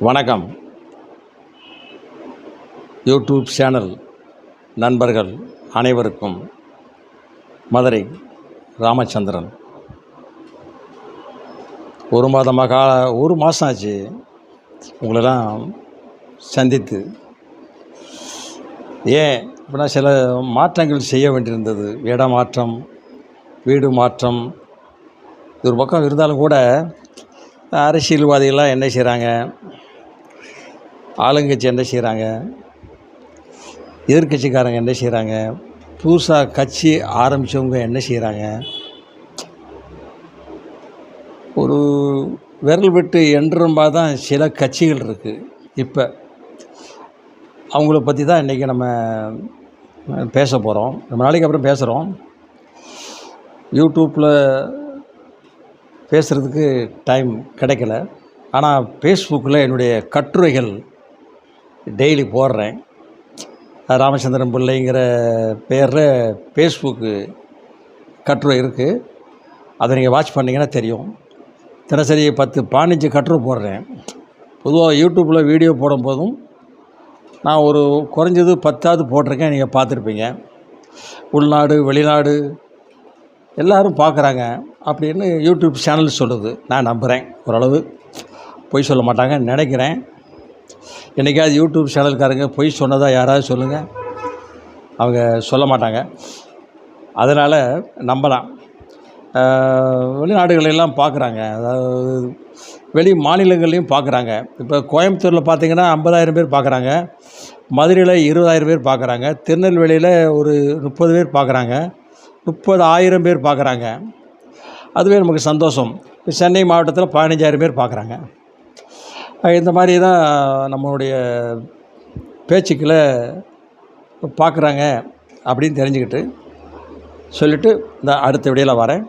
வணக்கம். YouTube channel நண்பர்கள் அனைவருக்கும் மதுரை ராமச்சந்திரன். ஒரு மாதம் ஆச்சு உங்களெல்லாம் சந்தித்து. ஏன் அப்படின்னா சில மாற்றங்கள் செய்ய வேண்டியிருந்தது. இட மாற்றம், வீடு மாற்றம். இது ஒரு பக்கம் இருந்தாலும் கூட அரசியல்வாதிகள்லாம் என்ன செய்கிறாங்க, ஆளுங்கட்சி என்ன செய்கிறாங்க, எதிர்கட்சிக்காரங்க என்ன செய்கிறாங்க, புதுசாக கட்சி ஆரம்பித்தவங்க என்ன செய்கிறாங்க, ஒரு விரல் விட்டு எண்ணுறம்பா தான் சில கட்சிகள் இருக்குது. இப்போ அவங்கள பற்றி தான் இன்றைக்கி நம்ம பேச போகிறோம். ரொம்ப நாளைக்கு அப்புறம் பேசுகிறோம். யூடியூப்பில் பேசுகிறதுக்கு டைம் கிடைக்கல. ஆனால் ஃபேஸ்புக்கில் என்னுடைய கட்டுரைகள் டெய்லி போடுறேன். ராமச்சந்திரன் பிள்ளைங்கிற பேரில் ஃபேஸ்புக்கு கட்டுரை இருக்குது. அதை நீங்கள் வாட்ச் பண்ணிங்கன்னா தெரியும். தினசரி 10-15 கட்டுரை போடுறேன். பொதுவாக யூடியூப்பில் வீடியோ போடும்போதும் நான் ஒரு குறைஞ்சது 10ஆவது போட்டிருக்கேன். நீங்கள் பார்த்துருப்பீங்க. உள்நாடு வெளிநாடு எல்லோரும் பார்க்குறாங்க அப்படின்னு யூடியூப் சேனல் சொல்லுது. நான் நம்புகிறேன். ஓரளவு பொய் சொல்ல மாட்டாங்கன்னு நினைக்கிறேன். என்றைக்காவது யூடியூப் சேனல்காரங்க பொய் சொன்னதாக யாராவது சொல்லுங்கள். அவங்க சொல்ல மாட்டாங்க. அதனால் நம்பலாம். வெளிநாடுகளெல்லாம் பார்க்குறாங்க, அதாவது வெளி மாநிலங்கள்லேயும் பார்க்குறாங்க. இப்போ கோயம்புத்தூரில் பார்த்திங்கன்னா 50,000 பேர் பார்க்குறாங்க, மதுரையில் 20,000 பேர் பார்க்குறாங்க, திருநெல்வேலியில் ஒரு 30 பேர் பார்க்குறாங்க, 30,000 பேர் பார்க்குறாங்க. அதுவே நமக்கு சந்தோஷம். சென்னை மாவட்டத்தில் 15,000 பேர் பார்க்குறாங்க. இந்த மாதிரி தான் நம்மளுடைய பேச்சுக்களை பார்க்குறாங்க அப்படின்னு தெரிஞ்சுக்கிட்டு சொல்லிவிட்டு இந்த அடுத்த வீடியோவில் வரேன்.